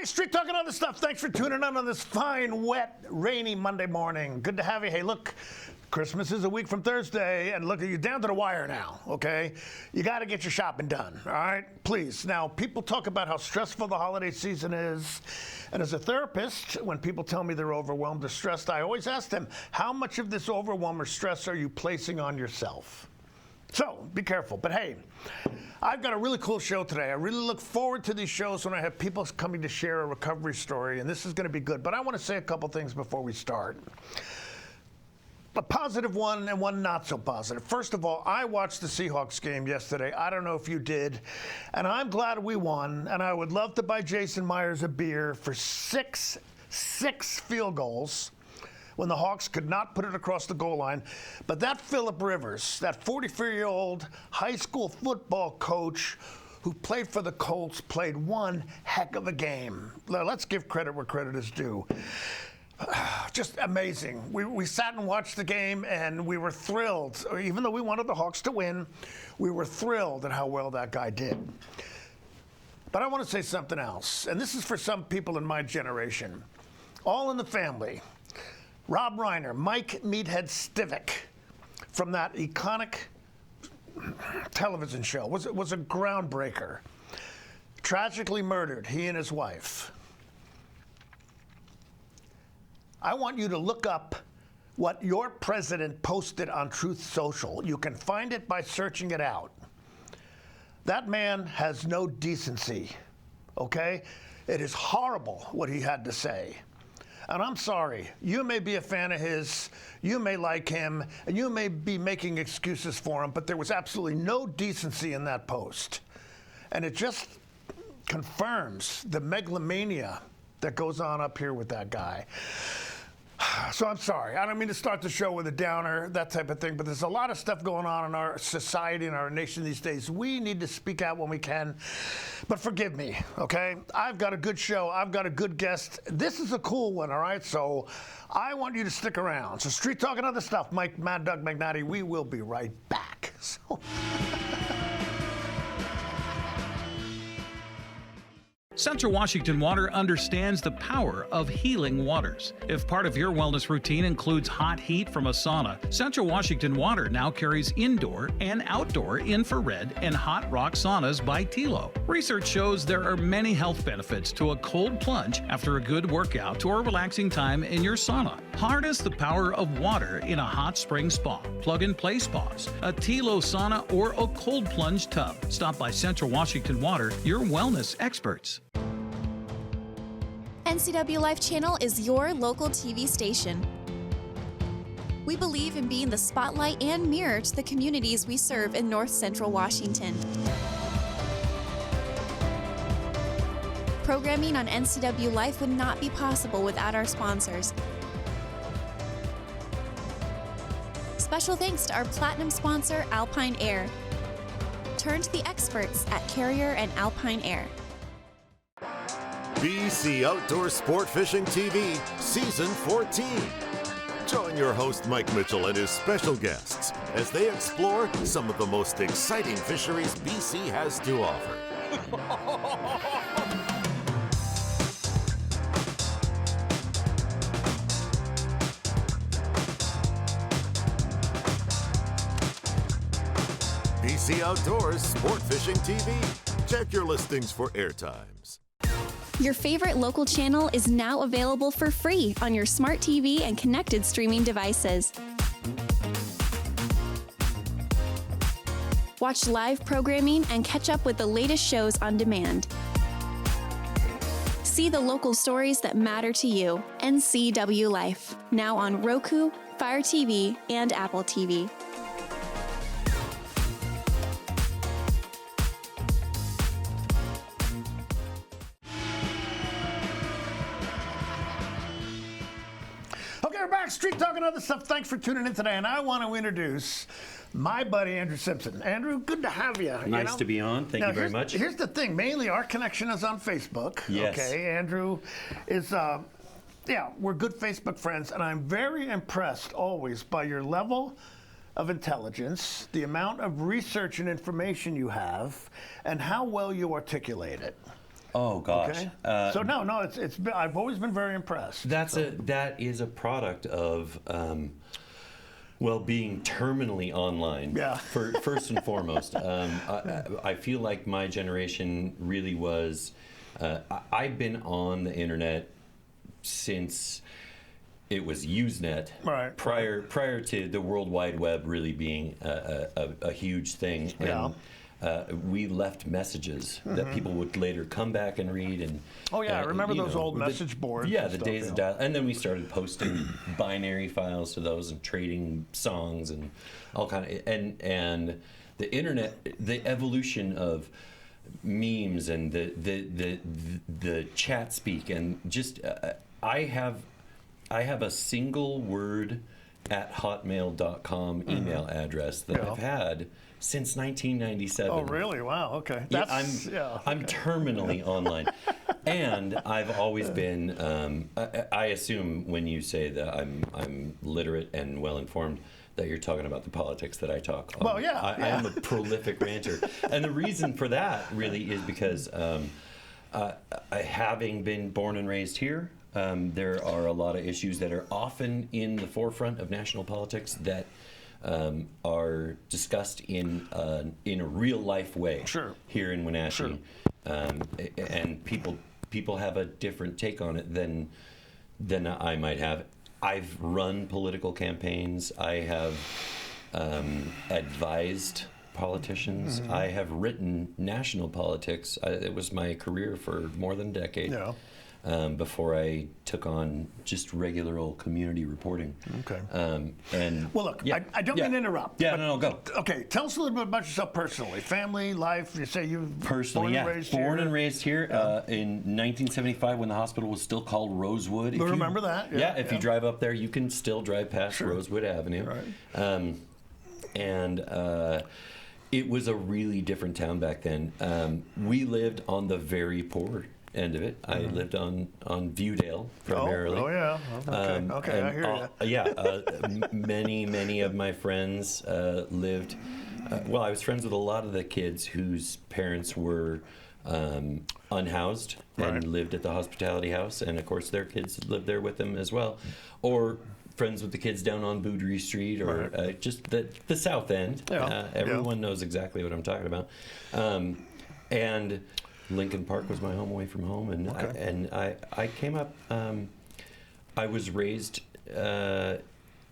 Street Talking Other Stuff. Thanks for tuning in on this fine, wet, rainy Monday morning. Good to have you. Hey, look, Christmas is a week from Thursday, and look, you're down to the wire now, okay? You got to get your shopping done, all right? Please. Now, people talk about how stressful the holiday season is, and as a therapist, when people tell me they're overwhelmed or stressed, I always ask them, how much of this overwhelm or stress are you placing on yourself? So, be careful. But hey, I've got a really cool show today. I really look forward to these shows when I have people coming to share a recovery story, and this is going to be good. But I want to say a couple things before we start. A positive one and one not so positive. First of all, I watched the Seahawks game yesterday. I don't know if you did. And I'm glad we won. And I would love to buy Jason Myers a beer for six field goals when the Hawks could not put it across the goal line. But that Phillip Rivers, that 44-year-old high school football coach who played for the Colts, played one heck of a game. Let's give credit where credit is due. Just amazing. We sat and watched the game, and we were thrilled. Even though we wanted the Hawks to win, we were thrilled at how well that guy did. But I want to say something else, and this is for some people in my generation. All in the family. Rob Reiner, Mike Meathead Stivic, from that iconic television show, was a groundbreaker. Tragically murdered, he and his wife. I want you to look up what your president posted on Truth Social. You can find it by searching it out. That man has no decency, okay? It is horrible what he had to say. And I'm sorry, you may be a fan of his, you may like him, and you may be making excuses for him, but there was absolutely no decency in that post. And it just confirms the megalomania that goes on up here with that guy. So I'm sorry. I don't mean to start the show with a downer, that type of thing, but there's a lot of stuff going on in our society and our nation these days. We need to speak out when we can, but forgive me, okay? I've got a good show. I've got a good guest. This is a cool one, all right? So I want you to stick around. So Street Talking Other Stuff, Mad Doug Magnati, we will be right back. So Central Washington Water understands the power of healing waters. If part of your wellness routine includes hot heat from a sauna, Central Washington Water now carries indoor and outdoor infrared and hot rock saunas by Tilo. Research shows there are many health benefits to a cold plunge after a good workout or relaxing time in your sauna. Harness the power of water in a hot spring spa, plug-and-play spas, a Tilo sauna, or a cold plunge tub. Stop by Central Washington Water, your wellness experts. NCW Life Channel is your local TV station. We believe in being the spotlight and mirror to the communities we serve in North Central Washington. Programming on NCW Life would not be possible without our sponsors. Special thanks to our platinum sponsor, Alpine Air. Turn to the experts at Carrier and Alpine Air. BC Outdoor Sport Fishing TV, Season 14. Join your host Mike Mitchell and his special guests as they explore some of the most exciting fisheries BC has to offer. BC Outdoors Sport Fishing TV. Check your listings for airtimes. Your favorite local channel is now available for free on your smart TV and connected streaming devices. Watch live programming and catch up with the latest shows on demand. See the local stories that matter to you. NCW Life, now on Roku, Fire TV, and Apple TV. Okay, we're back. Street Talking Other Stuff. Thanks for tuning in today. And I want to introduce my buddy Andrew Simpson. Andrew, good to have you. Nice to be on. Thank you very much. Here's the thing. Mainly our connection is on Facebook. Yes. Okay. Andrew is, we're good Facebook friends, and I'm very impressed always by your level of intelligence, the amount of research and information you have, and how well you articulate it. Oh gosh. Okay. I've always been very impressed. That is a product of being terminally online. Yeah. First and foremost, I feel like my generation really was. I've been on the internet since it was Usenet. Right. Prior to the World Wide Web really being a huge thing. Yeah. And we left messages that people would later come back and read. And I remember those old message boards. Yeah, and the stuff, days of dial. And then we started posting binary files to those and trading songs and all kind of. And the internet, the evolution of memes and the chat speak and just I have a single word at hotmail.com email address that I've had since 1997. Oh, really? Wow. Okay. I'm terminally online, and I've always been. I assume when you say that I'm literate and well informed, that you're talking about the politics that I talk. Well, yeah. I am a prolific ranter, and the reason for that really is because having been born and raised here. There are a lot of issues that are often in the forefront of national politics that are discussed in a real life way here in Wenatchee, and people have a different take on it than I might have. I've run political campaigns. I have advised politicians. Mm-hmm. I have written national politics. It was my career for more than a decade. Yeah. Before I took on just regular old community reporting. Okay. Well, look, I don't mean to interrupt. Yeah, no, go. Okay, tell us a little bit about yourself personally. Family, life, you say you personally, born and raised here in 1975 when the hospital was still called Rosewood. I remember that. Yeah, if you drive up there, you can still drive past Rosewood Avenue. Right. It was a really different town back then. We lived on the very poor end of it. I lived on Viewdale primarily. Oh yeah. Okay, I hear you. Many of my friends lived. I was friends with a lot of the kids whose parents were unhoused and lived at the hospitality house, and of course their kids lived there with them as well, or friends with the kids down on Boudry Street, or just the South End. Everyone knows exactly what I'm talking about. And Lincoln Park was my home away from home, and I came up. I was raised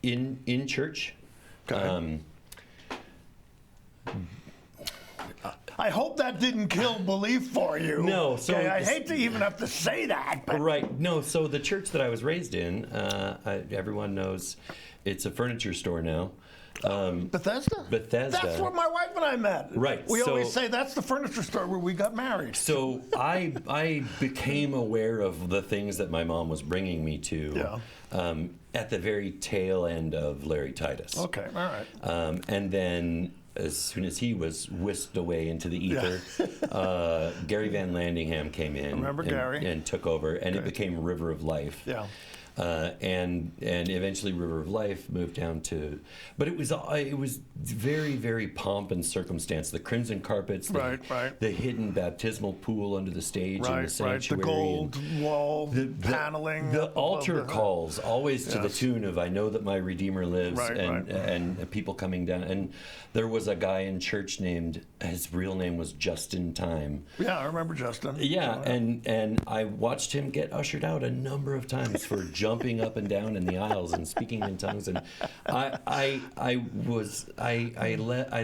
in church. Okay. I hope that didn't kill belief for you. No, so I hate to even have to say that. But. Right. No. So the church that I was raised in, everyone knows, it's a furniture store now. Bethesda? That's where my wife and I met. Right. We always say that's the furniture store where we got married. So I became aware of the things that my mom was bringing me to at the very tail end of Larry Titus. Okay, all right. And then as soon as he was whisked away into the ether, Gary Van Landingham came in. Gary. And took over, and it became River of Life. Yeah. And eventually River of Life moved down to, but it was very, very pomp and circumstance. The crimson carpets, the hidden baptismal pool under the stage in the sanctuary, the gold wall, the paneling, the altar calls, always to the tune of "I know that my Redeemer lives," and people coming down. And there was a guy in church named, his real name was Justin Time. Yeah, I remember Justin. Yeah, and I watched him get ushered out a number of times for jumping up and down in the aisles and speaking in tongues, and I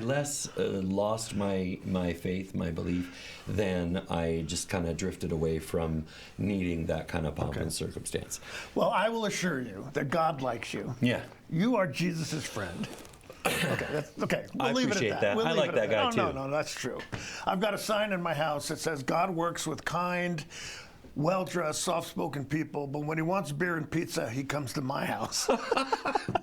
less lost my faith, my belief, than I just kind of drifted away from needing that kind of pomp and circumstance. Well, I will assure you that God likes you. Yeah, you are Jesus's friend. Okay. We'll I leave it appreciate at that. We'll I like that guy too. No, that's true. I've got a sign in my house that says God works with kind, well-dressed, soft-spoken people, but when he wants beer and pizza, he comes to my house.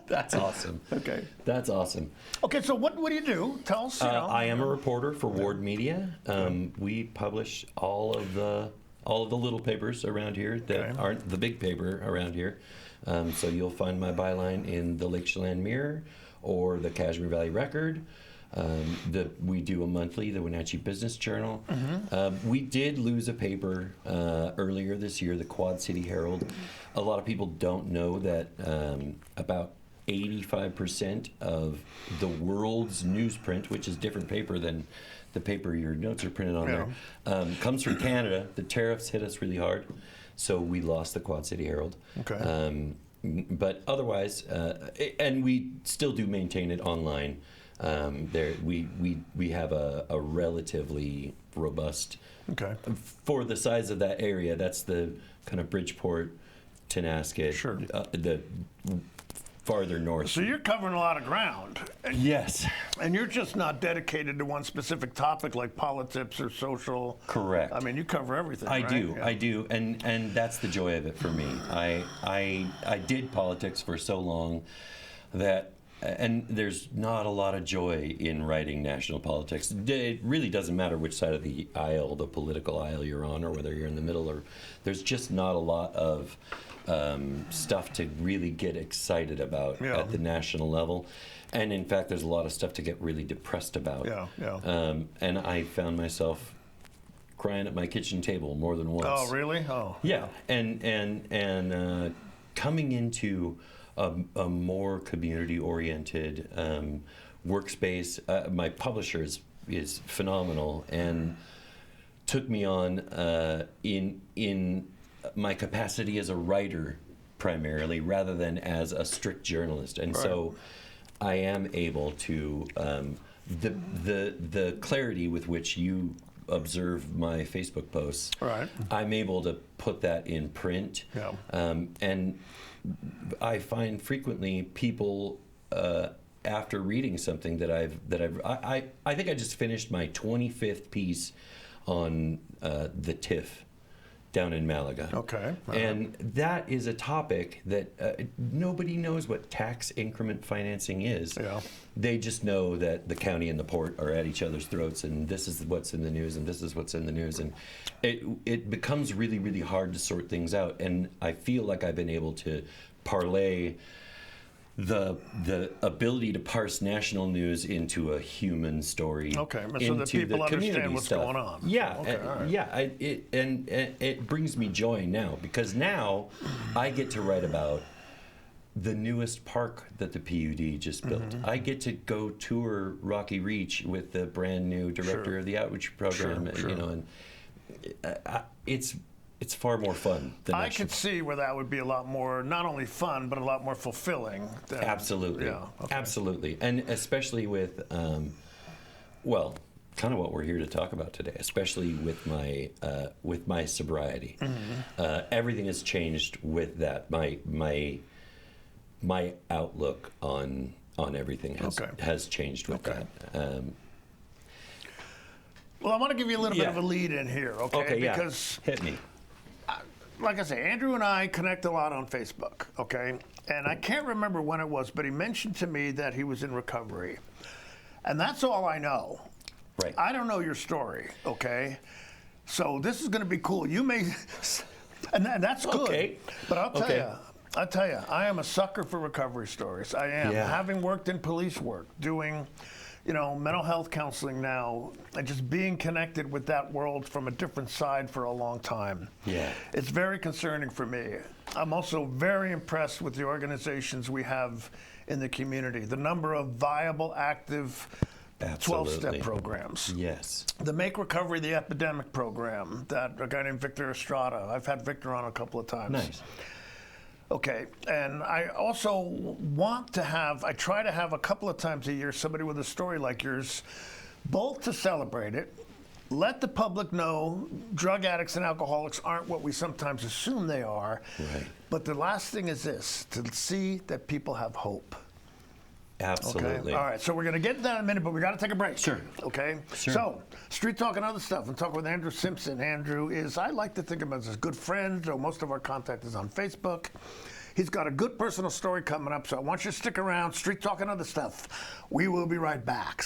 That's awesome. Okay. That's awesome. Okay, so what do you do? Tell us. I am a reporter for Ward Media. We publish all of the little papers around here that aren't the big paper around here. So you'll find my byline in the Lake Chelan Mirror or the Kashmir Valley Record. We do a monthly, the Wenatchee Business Journal. We did lose a paper earlier this year, the Quad City Herald. A lot of people don't know that about 85% of the world's newsprint, which is different paper than the paper your notes are printed on there, comes from Canada. The tariffs hit us really hard, so we lost the Quad City Herald. Okay. But otherwise, and we still do maintain it online. We have a relatively robust, for the size of that area. That's the kind of Bridgeport, Tenasket, the farther north. So you're covering a lot of ground. Yes. And you're just not dedicated to one specific topic like politics or social. Correct. I mean, you cover everything. I right? do, Yeah. I do, and that's the joy of it for me. I did politics for so long that, and there's not a lot of joy in writing national politics. It really doesn't matter which side of the aisle, the political aisle you're on, or whether you're in the middle, or there's just not a lot of stuff to really get excited about at the national level. And in fact, there's a lot of stuff to get really depressed about. And I found myself crying at my kitchen table more than once. Oh, really? Oh. Yeah, and coming into a more community-oriented workspace. My publisher is phenomenal and took me on in my capacity as a writer primarily, rather than as a strict journalist. And so I am able to the clarity with which you observe my Facebook posts. I'm able to put that in print. And I find frequently people after reading something that I think I just finished my 25th piece on the TIF down in Malaga. And that is a topic that nobody knows what tax increment financing is. They just know that the county and the port are at each other's throats, and this is what's in the news, and this is what's in the news, and it becomes really, really hard to sort things out. And I feel like I've been able to parlay the ability to parse national news into a human story. So that into people the understand what's stuff. going on. It brings me joy now, because now I get to write about the newest park that the PUD just built. I get to go tour Rocky Reach with the brand new director of the outreach program. You know, and it's far more fun than I could see where that would be a lot more, not only fun, but a lot more fulfilling. Absolutely. Absolutely. And especially with, well, kind of what we're here to talk about today, especially with my sobriety. Everything has changed with that. My outlook on everything has changed with that. Well, I want to give you a little bit of a lead in here, because hit me. Like I say, Andrew and I connect a lot on Facebook, and I can't remember when it was, but he mentioned to me that he was in recovery, and that's all I know. I don't know your story, so this is going to be cool. You may, and that's good. But I'll tell you, I am a sucker for recovery stories. I am. Having worked in police work, doing mental health counseling now, and just being connected with that world from a different side for a long time. It's very concerning for me. I'm also very impressed with the organizations we have in the community. The number of viable, active 12-step programs. The Make Recovery the Epidemic program, that a guy named Victor Estrada. I've had Victor on a couple of times. And I also want to have, I try to have a couple of times a year somebody with a story like yours, both to celebrate it, let the public know drug addicts and alcoholics aren't what we sometimes assume they are. But the last thing is this, to see that people have hope. Absolutely. Okay. All right. So we're going to get to that in a minute, but we got to take a break. Sure. Okay. Sure. So, street talk and other stuff. I'm talking with Andrew Simpson. Andrew is, I like to think of him as a good friend, so most of our contact is on Facebook. He's got a good personal story coming up, so I want you to stick around. Street talk and other stuff. We will be right back.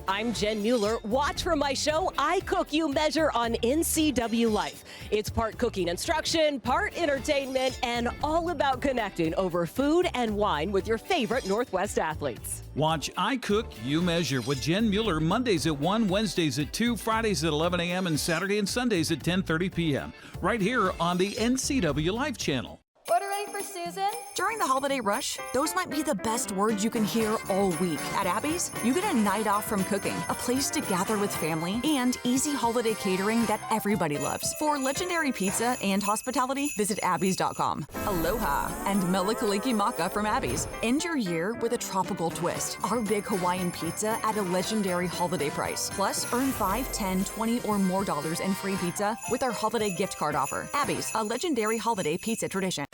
I'm Jen Mueller. Watch for my show, I Cook, You Measure on NCW Life. It's part cooking instruction, part entertainment, and all about connecting over food and wine with your favorite Northwest athletes. Watch I Cook, You Measure with Jen Mueller Mondays at 1, Wednesdays at 2, Fridays at 11 a.m., and Saturday and Sundays at 10:30 p.m. right here on the NCW Life channel. Order ready for Susan? During the holiday rush, those might be the best words you can hear all week. At Abby's, you get a night off from cooking, a place to gather with family, and easy holiday catering that everybody loves. For legendary pizza and hospitality, visit Abby's.com. Aloha and Melikaliki Maka from Abby's. End your year with a tropical twist. Our big Hawaiian pizza at a legendary holiday price. Plus, earn $5, $10, $20 or more in free pizza with our holiday gift card offer. Abby's, a legendary holiday pizza tradition.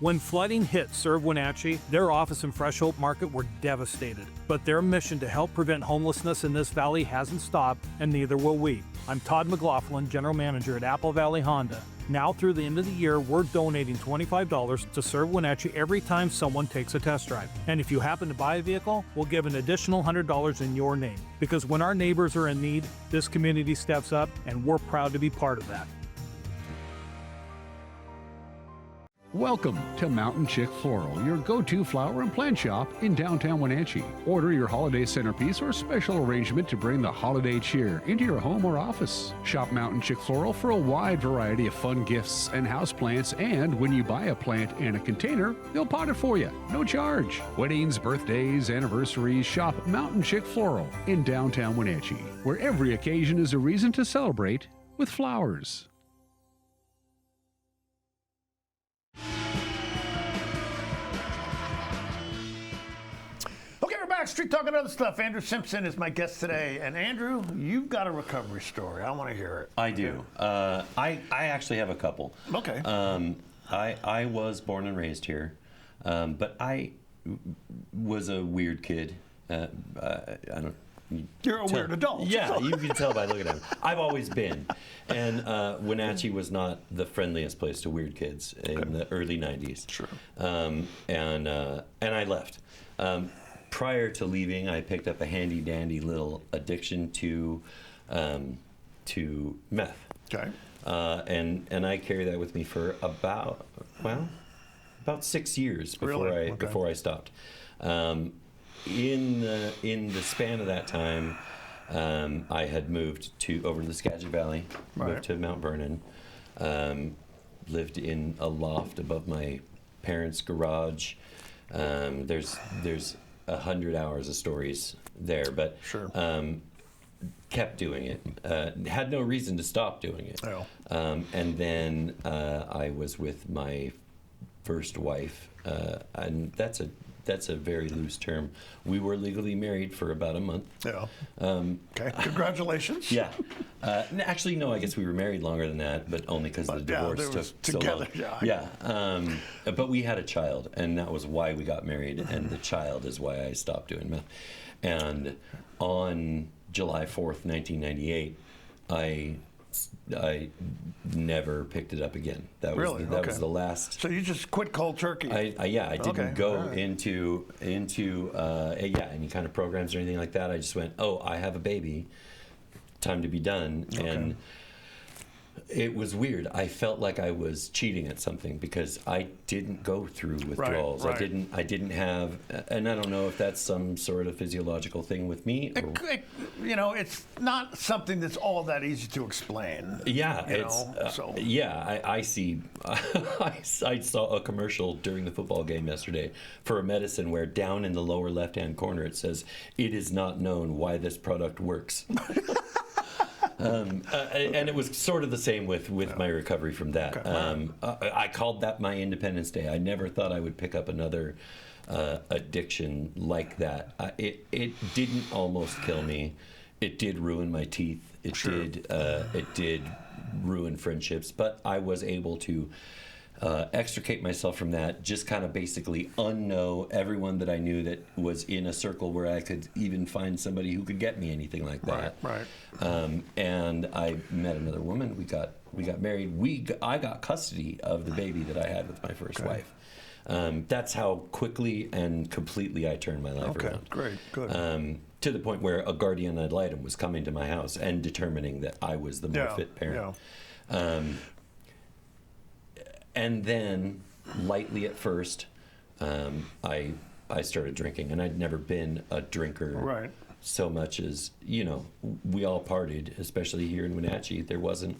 When flooding hit Serve Wenatchee, their office and Fresh Hope Market were devastated. But their mission to help prevent homelessness in this valley hasn't stopped, and neither will we. I'm Todd McLaughlin, General Manager at Apple Valley Honda. Now through the end of the year, we're donating $25 to Serve Wenatchee every time someone takes a test drive. And if you happen to buy a vehicle, we'll give an additional $100 in your name. Because when our neighbors are in need, this community steps up, and we're proud to be part of that. Welcome to Mountain Chick Floral, your go-to flower and plant shop in downtown Wenatchee. Order your holiday centerpiece or special arrangement to bring the holiday cheer into your home or office. Shop Mountain Chick Floral for a wide variety of fun gifts and houseplants, and when you buy a plant and a container, they'll pot it for you, no charge. Weddings, birthdays, anniversaries, shop Mountain Chick Floral in downtown Wenatchee, where every occasion is a reason to celebrate with flowers. Street talk and other stuff. Andrew Simpson is my guest today. And Andrew, you've got a recovery story. I want to hear it. I do. I actually have a couple. Okay. I was born and raised here, but I was a weird kid. I don't. You're a weird adult. Yeah, so. you can tell by looking at him. I've always been. And Wenatchee was not the friendliest place to weird kids in the early 90s. Sure. And I left. Prior to leaving, I picked up a handy-dandy little addiction to meth. Okay. And I carried that with me for about 6 years before I stopped. In the span of that time, I had moved over to the Skagit Valley, moved to Mount Vernon, lived in a loft above my parents' garage. There's 100 hours of stories there, but sure. Kept doing it. Had no reason to stop doing it. Oh. And then I was with my first wife, and that's a very loose term. We were legally married for about a month. Yeah. Okay. Congratulations. Yeah. Actually, no. I guess we were married longer than that, but only because the divorce took together, so long. Yeah. But we had a child, and that was why we got married. And the child is why I stopped doing meth. And on July 4th, 1998, I never picked it up again. That was the last. So you just quit cold turkey? I didn't go into any kind of programs or anything like that. I just went, I have a baby, time to be done. Okay. And it was weird. I felt like I was cheating at something because I didn't go through withdrawals. Right. I didn't have, and I don't know if that's some sort of physiological thing with me. It's not something that's all that easy to explain. Yeah, I see. I saw a commercial during the football game yesterday for a medicine where down in the lower left-hand corner it says, "It is not known why this product works." And it was sort of the same with my recovery from that. Okay. I called that my Independence Day. I never thought I would pick up another addiction like that. It didn't almost kill me. It did ruin my teeth. It did ruin friendships, but I was able to extricate myself from that, just kind of basically unknow everyone that I knew that was in a circle where I could even find somebody who could get me anything like that. Right. And I met another woman. We got married. I got custody of the baby that I had with my first wife. That's how quickly and completely I turned my life around. Great, good. To the point where a guardian ad litem was coming to my house and determining that I was the more fit parent. And then, lightly at first, I started drinking, and I'd never been a drinker so much as, we all partied, especially here in Wenatchee. There wasn't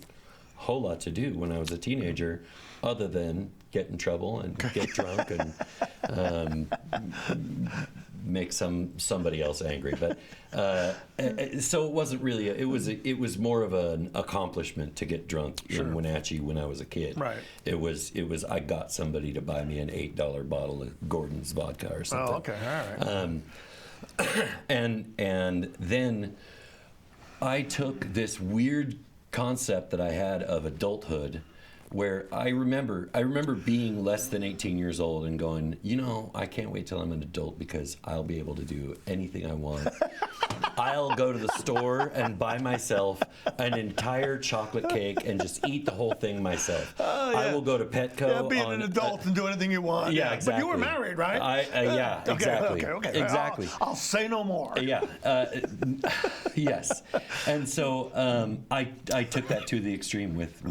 a whole lot to do when I was a teenager other than get in trouble and get drunk and make somebody else angry. But so it wasn't really it was more of an accomplishment to get drunk in Wenatchee when I was a kid. It was I got somebody to buy me an $8 bottle of Gordon's vodka or something. Oh, okay, all right. And then I took this weird concept that I had of adulthood, where I remember being less than 18 years old and going, I can't wait till I'm an adult because I'll be able to do anything I want. I'll go to the store and buy myself an entire chocolate cake and just eat the whole thing myself. I will go to Petco. Yeah, being an adult and do anything you want. Yeah, exactly. But you were married, right? Exactly. Okay. Exactly. I'll say no more. Yeah. Yes. And so I took that to the extreme with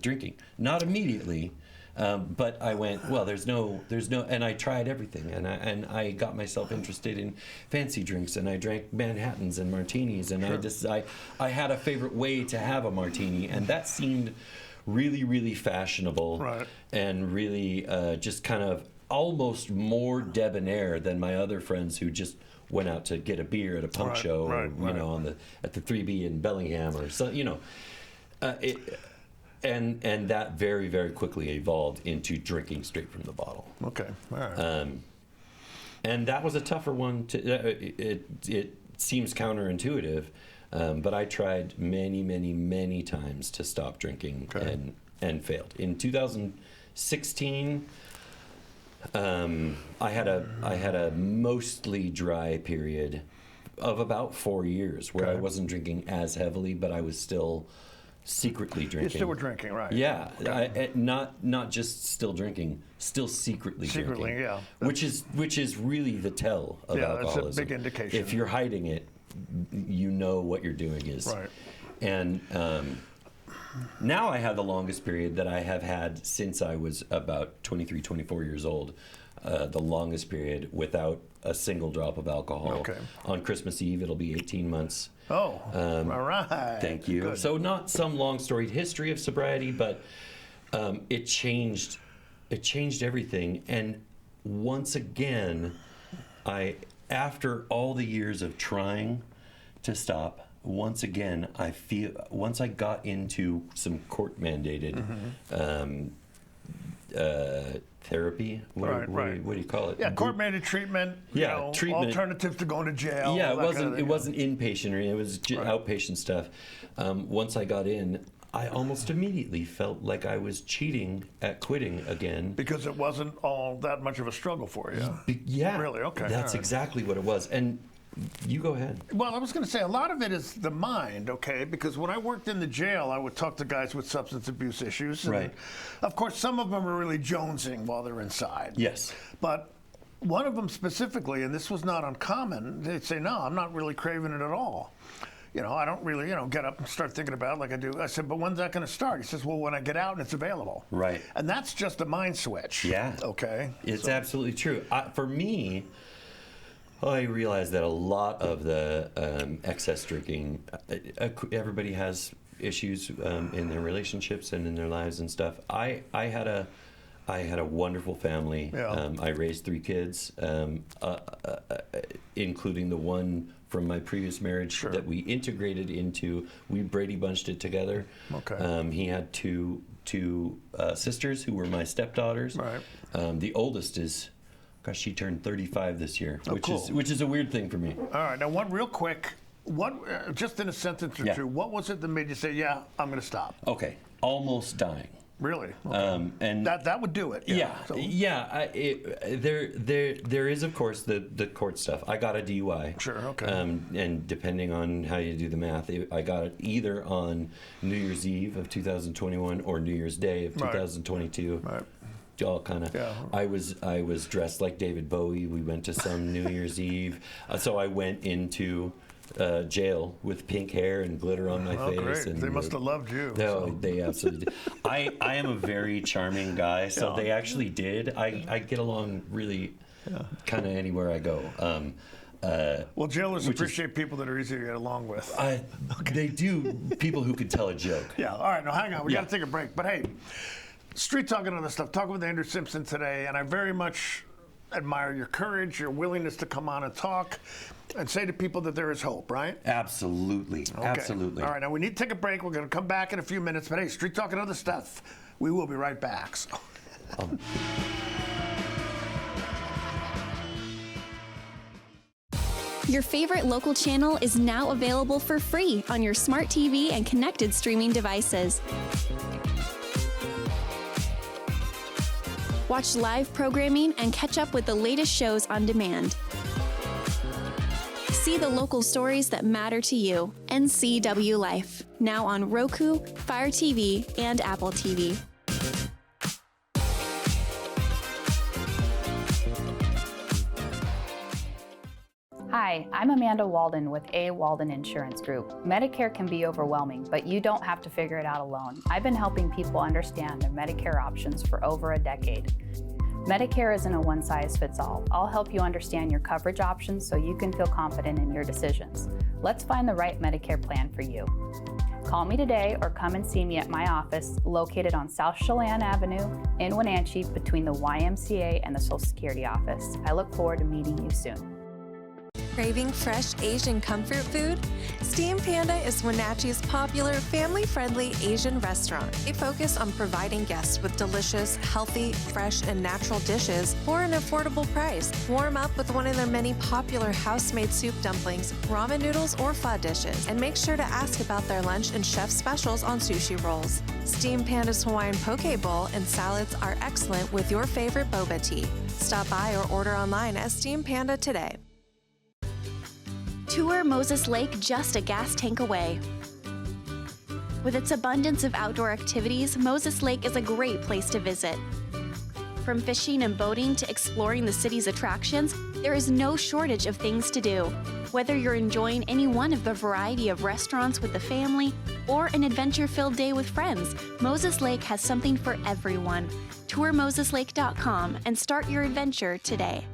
drinking. Not immediately. But I went, well, there's no, and I tried everything, and I got myself interested in fancy drinks, and I drank Manhattans and martinis, and I had a favorite way to have a martini, and that seemed really, really fashionable, and really just kind of almost more debonair than my other friends who just went out to get a beer at a punk show, or, at the 3B in Bellingham, or so, And that very, very quickly evolved into drinking straight from the bottle. Okay, all right. And that was a tougher one. It seems counterintuitive, but I tried many, many, many times to stop drinking and failed. In 2016, I had a mostly dry period of about 4 years where I wasn't drinking as heavily, but I was still secretly drinking. You still were drinking, right? Yeah, not just still drinking, still secretly drinking. Yeah. Which is really the tell of alcoholism. That's a big indication. If you're hiding it, you know what you're doing is. Right. And now I have the longest period that I have had since I was about 23, 24 years old. The longest period without a single drop of alcohol. Okay. On Christmas Eve, it'll be 18 months. Oh, all right. Thank you. Good. So not some long storied history of sobriety, but it changed everything. And once again, after all the years of trying to stop, once again, once I got into some court mandated therapy. What do you call it? Yeah, court-mandated treatment. Treatment. Alternatives to going to jail. Yeah, it wasn't inpatient or it was outpatient stuff. Once I got in, I almost immediately felt like I was cheating at quitting again. Because it wasn't all that much of a struggle for you. Yeah. Really? Okay. That's exactly what it was. And you go ahead. Well, I was going to say, a lot of it is the mind, okay? Because when I worked in the jail, I would talk to guys with substance abuse issues. And of course, some of them are really jonesing while they're inside. Yes. But one of them specifically, and this was not uncommon, they'd say, no, I'm not really craving it at all. I don't really, get up and start thinking about it like I do. I said, but when's that going to start? He says, well, when I get out and it's available. Right. And that's just a mind switch. Yeah. Okay. It's absolutely true. For me, I realize that a lot of the excess drinking, everybody has issues in their relationships and in their lives and stuff. I had a wonderful family. Yeah. I raised 3 kids, including the one from my previous marriage that we integrated into. We Brady Bunched it together. Okay. He had two sisters who were my stepdaughters. Right. The oldest is gosh, she turned 35 this year, cool. which is a weird thing for me. All right, now one real quick, just in a sentence or two, what was it that made you say, yeah, I'm going to stop? Okay, almost dying. Really? Okay. And that would do it. There is, of course, the court stuff. I got a DUI. Sure. Okay. And depending on how you do the math, I got it either on New Year's Eve of 2021 or New Year's Day of 2022. Right. All kind of. Yeah. I was dressed like David Bowie. We went to some New Year's Eve, so I went into jail with pink hair and glitter on my face. Great. And they must have loved you. No, they absolutely did. I am a very charming guy, so they actually did. I get along really kind of anywhere I go. Well, jailers appreciate people that are easy to get along with. They do, people who could tell a joke. Yeah, all right, now hang on. We got to take a break. But hey, street talking and other stuff. Talking with Andrew Simpson today, and I very much admire your courage, your willingness to come on and talk and say to people that there is hope, right? Absolutely. Okay. Absolutely. All right, now we need to take a break. We're going to come back in a few minutes. But hey, street talk and other stuff. We will be right back. So. Your favorite local channel is now available for free on your smart TV and connected streaming devices. Watch live programming and catch up with the latest shows on demand. See the local stories that matter to you. NCW Life, now on Roku, Fire TV, and Apple TV. Hi, I'm Amanda Walden with A. Walden Insurance Group. Medicare can be overwhelming, but you don't have to figure it out alone. I've been helping people understand their Medicare options for over a decade. Medicare isn't a one-size-fits-all. I'll help you understand your coverage options so you can feel confident in your decisions. Let's find the right Medicare plan for you. Call me today or come and see me at my office located on South Chelan Avenue in Wenatchee between the YMCA and the Social Security office. I look forward to meeting you soon. Craving fresh Asian comfort food? Steam Panda is Wenatchee's popular, family-friendly Asian restaurant. They focus on providing guests with delicious, healthy, fresh, and natural dishes for an affordable price. Warm up with one of their many popular house-made soup dumplings, ramen noodles, or pho dishes. And make sure to ask about their lunch and chef specials on sushi rolls. Steam Panda's Hawaiian poke bowl and salads are excellent with your favorite boba tea. Stop by or order online at Steam Panda today. Tour Moses Lake just a gas tank away. With its abundance of outdoor activities, Moses Lake is a great place to visit. From fishing and boating to exploring the city's attractions, there is no shortage of things to do. Whether you're enjoying any one of the variety of restaurants with the family or an adventure-filled day with friends, Moses Lake has something for everyone. TourMosesLake.com and start your adventure today.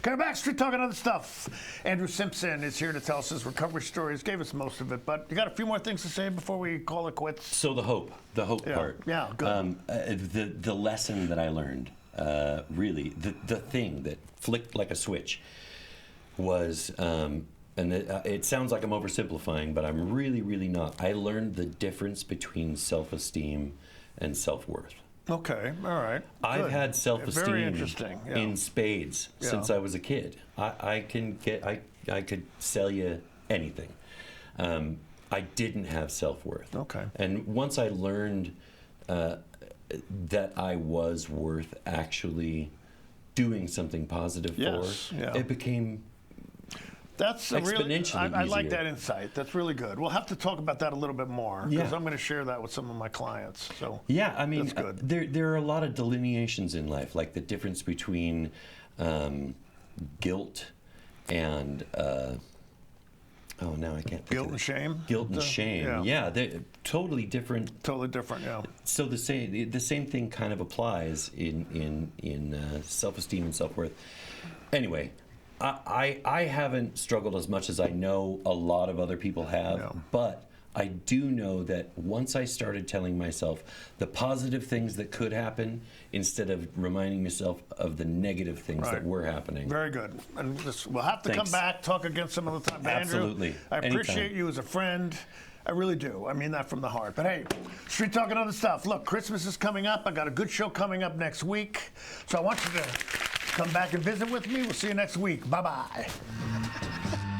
Coming back, street talk and other stuff. Andrew Simpson is here to tell us his recovery stories. Gave us most of it, but you got a few more things to say before we call it quits? So the hope part. Yeah, good. The lesson that I learned, really, the thing that flicked like a switch was, and it sounds like I'm oversimplifying, but I'm really, really not. I learned the difference between self-esteem and self-worth. Okay, all right. I've had self-esteem very interesting. Yeah. in spades since I was a kid. I could sell you anything. I didn't have self-worth. Okay. And once I learned that I was worth actually doing something positive for, it became That's exponentially really, I like easier. that insight. That's really good. We'll have to talk about that a little bit more because I'm going to share that with some of my clients. So yeah, I mean, that's good. There are a lot of delineations in life, like the difference between guilt and now I can't think guilt of and shame. Guilt and shame. Yeah, they're totally different. Totally different. Yeah. So the same thing kind of applies in self-esteem and self-worth. Anyway. I haven't struggled as much as I know a lot of other people have, but I do know that once I started telling myself the positive things that could happen instead of reminding myself of the negative things that were happening. Very good. And we'll have to come back, talk again some other time. But Absolutely. Andrew, I appreciate you as a friend. I really do. I mean that from the heart. But hey, street talking other stuff. Look, Christmas is coming up. I got a good show coming up next week. So I want you to come back and visit with me. We'll see you next week. Bye-bye.